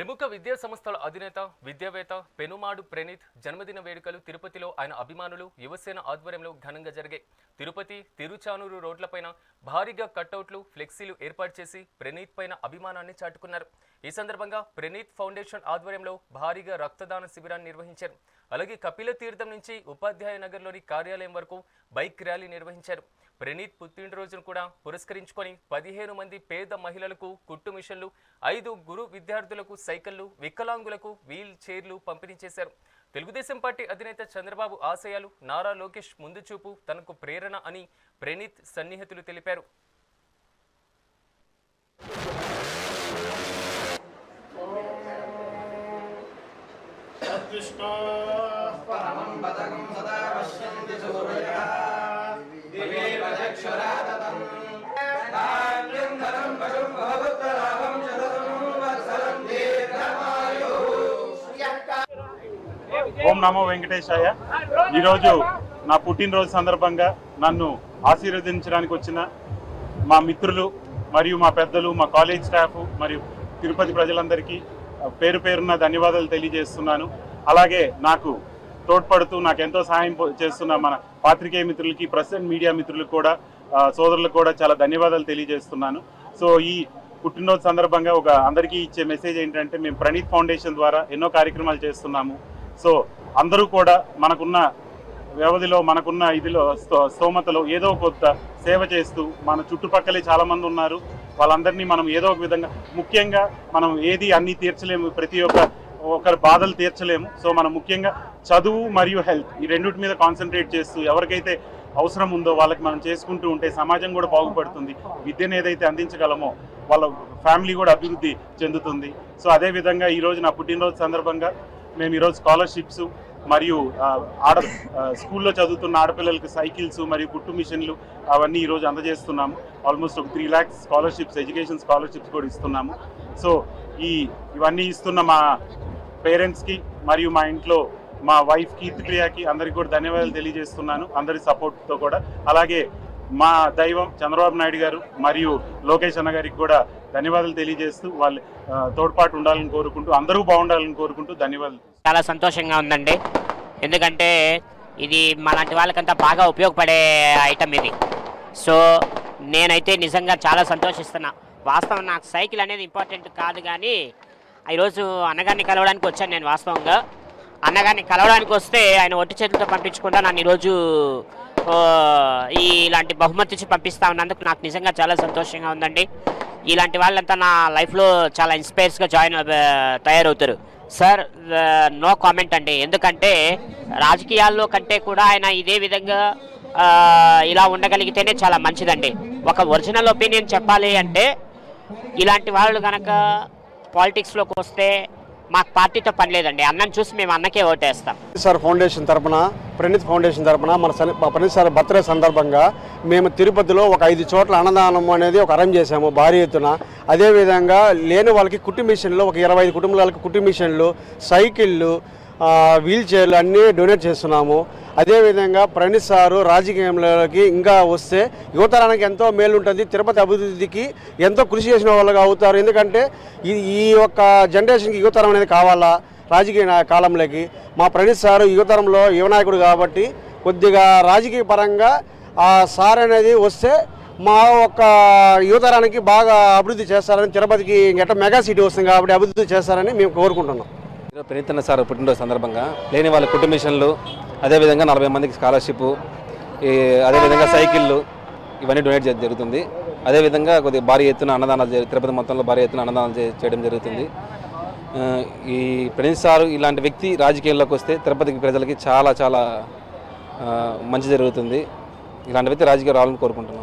ప్రముఖ విద్యా సంస్థల అధినేత విద్యావేత్త పెనుమాడు ప్రణీత్ జన్మదిన వేడుకలు తిరుపతిలో ఆయన అభిమానులు యువసేన ఆధ్వర్యంలో ఘనంగా జరిగాయి. తిరుపతి తిరుచానూరు రోడ్లపైన భారీగా కటౌట్లు ఫ్లెక్సీలు ఏర్పాటు చేసి ప్రణీత్ పైన అభిమానాన్ని చాటుకున్నారు. ఈ సందర్భంగా ప్రణీత్ ఫౌండేషన్ ఆధ్వర్యంలో భారీగా రక్తదాన శిబిరాన్ని నిర్వహించారు. అలాగే కపిల తీర్థం నుంచి ఉపాధ్యాయ నగర్లోని కార్యాలయం వరకు బైక్ ర్యాలీ నిర్వహించారు. ప్రణీత్ పుట్టినరోజును కూడా పురస్కరించుకొని 15 మంది పేద మహిళలకు కుట్టు మిషన్లు, 5 గురు విద్యార్థులకు సైకిళ్లు, వికలాంగులకు వీల్ చైర్లు పంపిణీ చేశారు. తెలుగుదేశం పార్టీ అధినేత చంద్రబాబు ఆశయాలు, నారా లోకేష్ ముందు చూపు తనకు ప్రేరణ అని ప్రణీత్ సన్నిహితులు తెలిపారు. ఓం నమో వెంకటేశాయ. ఈరోజు నా పుట్టినరోజు సందర్భంగా నన్ను ఆశీర్వదించడానికి వచ్చిన మా మిత్రులు మరియు మా పెద్దలు, మా కాలేజ్ స్టాఫ్ మరియు తిరుపతి ప్రజలందరికీ పేరు పేరున ధన్యవాదాలు తెలియజేస్తున్నాను. అలాగే నాకు తోడ్పడుతూ నాకు ఎంతో సహాయం చేస్తున్న మన పాత్రికేయ మిత్రులకి, ప్రెస్ అండ్ మీడియా మిత్రులకు కూడా, సోదరులకు కూడా చాలా ధన్యవాదాలు తెలియజేస్తున్నాను. సో ఈ పుట్టినరోజు సందర్భంగా అందరికీ ఇచ్చే మెసేజ్ ఏంటంటే, మేము ప్రణీత్ ఫౌండేషన్ ద్వారా ఎన్నో కార్యక్రమాలు చేస్తున్నాము. సో అందరూ కూడా మనకున్న వ్యవధిలో, మనకున్న ఇదిలో, స్తోమతలో ఏదో కొత్త సేవ చేస్తూ, మన చుట్టుపక్కలే చాలామంది ఉన్నారు, వాళ్ళందరినీ మనం ఏదో ఒక విధంగా, ముఖ్యంగా మనం ఏది అన్నీ తీర్చలేము, ప్రతి ఒక్కరి బాధలు తీర్చలేము. సో మనం ముఖ్యంగా చదువు మరియు హెల్త్ ఈ రెండింటి మీద కాన్సన్ట్రేట్ చేస్తూ ఎవరికైతే అవసరం ఉందో వాళ్ళకి మనం చేసుకుంటూ ఉంటే సమాజం కూడా బాగుపడుతుంది. విద్యను ఏదైతే అందించగలమో వాళ్ళ ఫ్యామిలీ కూడా అభివృద్ధి చెందుతుంది. సో అదేవిధంగా ఈరోజు నా పుట్టినరోజు సందర్భంగా మేము ఈరోజు స్కాలర్షిప్స్ మరియు స్కూల్లో చదువుతున్న ఆడపిల్లలకు సైకిల్స్ మరియు కుట్టు మిషన్లు అవన్నీ ఈరోజు అందజేస్తున్నాము. ఆల్మోస్ట్ ఒక 3 lakhs స్కాలర్షిప్స్, ఎడ్యుకేషన్ స్కాలర్షిప్స్ కూడా ఇస్తున్నాము. సో ఇవన్నీ ఇస్తున్న మా పేరెంట్స్కి మరియు మా ఇంట్లో మా వైఫ్ కీర్తిప్రియకి అందరికీ కూడా ధన్యవాదాలు తెలియజేస్తున్నాను, అందరి సపోర్ట్తో కూడా. అలాగే మా దైవం చంద్రబాబు నాయుడు గారు మరియు లోకేష్ అన్న గారికి కూడా ధన్యవాదాలు తెలియజేస్తూ వాళ్ళ తోడ్పాటు ఉండాలని కోరుకుంటూ, అందరూ బాగుండాలని కోరుకుంటూ ధన్యవాదాలు. చాలా సంతోషంగా ఉందండి, ఎందుకంటే ఇది మాలాంటి వాళ్ళకంతా బాగా ఉపయోగపడే ఐటమ్ ఇది. సో నేనైతే నిజంగా చాలా సంతోషిస్తున్నా. వాస్తవం నాకు సైకిల్ అనేది ఇంపార్టెంట్ కాదు, కానీ ఈరోజు అన్నగారిని కలవడానికి వచ్చాను నేను. వాస్తవంగా అన్నగారిని కలవడానికి వస్తే ఆయన ఒట్టి చేతులతో పంపించకుండా నన్ను ఈరోజు ఇలాంటి బహుమతి ఇచ్చి పంపిస్తా ఉన్నందుకు నాకు నిజంగా చాలా సంతోషంగా ఉందండి. ఇలాంటి వాళ్ళంతా నా లైఫ్లో చాలా ఇన్స్పైర్స్గా తయారవుతారు. సార్, నో కామెంట్ అండి, ఎందుకంటే రాజకీయాల్లో కంటే కూడా ఆయన ఇదే విధంగా ఇలా ఉండగలిగితేనే చాలా మంచిదండి. ఒక ఒరిజినల్ ఒపీనియన్ చెప్పాలి అంటే, ఇలాంటి వాళ్ళు కనుక పాలిటిక్స్లోకి వస్తే మాకు పార్టీతో పని లేదండి. అన్నను చూసి మేము అన్నకే ఓటేస్తాం. సార్ ఫౌండేషన్ తరపున, ప్రణీత్ ఫౌండేషన్ తరపున మా ప్రణీత్ సార్ బర్త్డే సందర్భంగా మేము తిరుపతిలో ఒక 5 చోట్ల అన్నదానం అనేది అరేంజ్ చేశాము భారీ ఎత్తున. అదేవిధంగా లేని వాళ్ళకి కుట్టు మిషన్లు, ఒక 25 కుటుంబాలకు కుట్టు మిషన్లు, సైకిళ్ళు, వీల్ చైర్లు అన్నీ డొనేట్ చేస్తున్నాము. అదేవిధంగా ప్రణీత్ సారు రాజకీయంలోకి ఇంకా వస్తే యువతరానికి ఎంతో మేలు ఉంటుంది, తిరుపతి అభివృద్ధికి ఎంతో కృషి చేసిన వాళ్ళగా అవుతారు. ఎందుకంటే ఈ యొక్క జనరేషన్కి యువతరం అనేది కావాలా రాజకీయ కాలంలోకి. మా ప్రణీత్ సారు యువతరంలో యువనాయకుడు కాబట్టి కొద్దిగా రాజకీయ పరంగా ఆ సార్ అనేది వస్తే మా ఒక్క యువతరానికి బాగా అభివృద్ధి చేస్తారని, తిరుపతికి ఎట్లా మెగా సిటీ వస్తుంది కాబట్టి అభివృద్ధి చేస్తారని మేము కోరుకుంటున్నాం. ప్రణీత్ సార్ పుట్టినరోజు సందర్భంగా లేని వాళ్ళ కుటుంబ మిషన్లు, అదేవిధంగా 40 మందికి స్కాలర్షిప్, అదేవిధంగా సైకిళ్ళు ఇవన్నీ డొనేట్ జరుగుతుంది. అదేవిధంగా కొద్దిగా భారీ ఎత్తున అన్నదానాలు, తిరుపతి మొత్తంలో భారీ ఎత్తున అన్నదానం చేయడం జరుగుతుంది. ఈ ప్రణీత్ సార్ ఇలాంటి వ్యక్తి రాజకీయాల్లోకి వస్తే తిరుపతికి ప్రజలకి చాలా చాలా మంచి జరుగుతుంది. ఇలాంటి వ్యక్తి రాజకీయాలు రావాలని కోరుకుంటున్నాం.